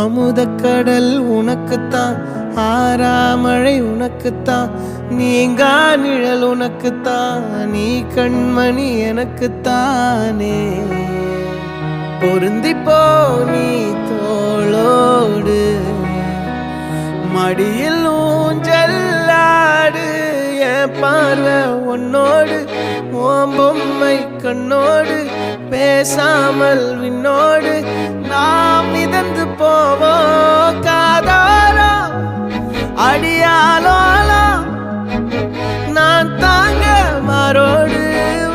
அமுதக்கடல் உனக்குத்தான், ஆறாமழை உனக்குத்தான், நீங்கா நிழல் உனக்குத்தான், நீ கண்மணி எனக்குத்தானே. பொருந்திப்போ நீ தோளோடு, மடியில் ஊஞ்சல்லாடு, என் பார்வை உன்னோடு, ஓம் பொம்மை கண்ணோடு, பேசாமல் விண்ணோடு நாம் மிதந்து போவோம் காதாரோ அடியாலோலோ. நான் தாங்க மாறோடு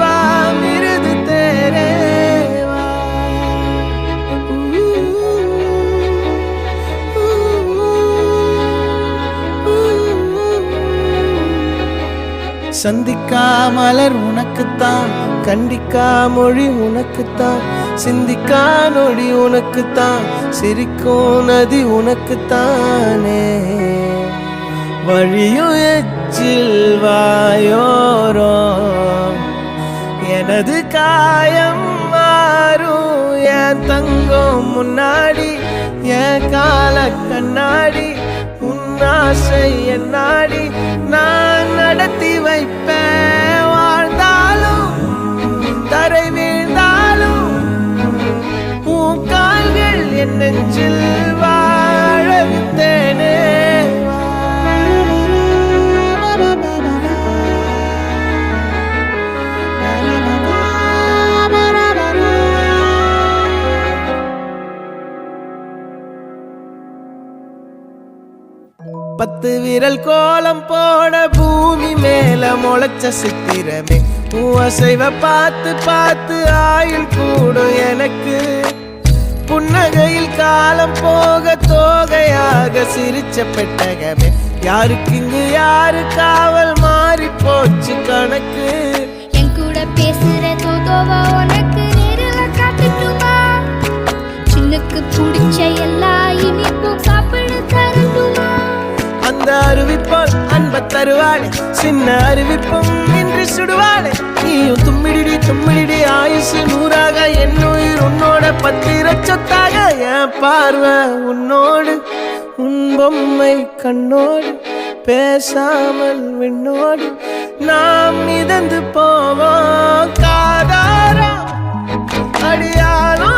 வா மிருது தேரே வா. சந்திக்கா மலர் உனக்குத்தான், கண்டிக்கா மொழி உனக்குத்தான், சிந்திக்கா நொடி உனக்குத்தான், சிரிக்கும் நதி உனக்குத்தானே. வழியும் எச்சில் வாயோரோ எனது காயம் மாறும், என் தங்கம் முன்னாடி என் கால கண்ணாடி, உன்னாசை என்னாடி நான் நடத்தி வைப்பேன். வாழ்ந்தாலும் தரை வீழ்ந்தாலும் உன் கால்கள் என் நெஞ்சில் வாழ விட்டேனே. பத்து விரல் கோலம் போட பூமி மேல முளைச்ச சித்திரமே, அசைவ பார்த்து பார்த்து ஆயுள் கூடும் எனக்கு. புன்னகையில் காலம் போக தோகையாக சிரிச்ச பெட்டகமே, யாருக்கு இங்கு யாரு காவல் மாறி போச்சு கணக்கு. என் கூட பேசுற தோதோவா உனக்கு நேரில் காட்டுட்டுமா, சின்னுக்கு பிடிச்ச எல்லா இனிப்பும் சாப்பிட தரட்டுமா. அந்த அருவிப்போல் அன்ப தருவாளே, சின்ன அருவிப்பும் இன்று சுடுவாளே. நீயும் தும்மிடி தும்மிடி ஆயுசு நூறாக, என் உயிர் உன்னோட பத்திர சொத்தாக. என் பார்வை உன்னோடு, உன் பொம்மை கண்ணோடு, பேசாமல் விண்ணோடு நாம் மிதந்து போவோம் காதாரோ அடியாலோ.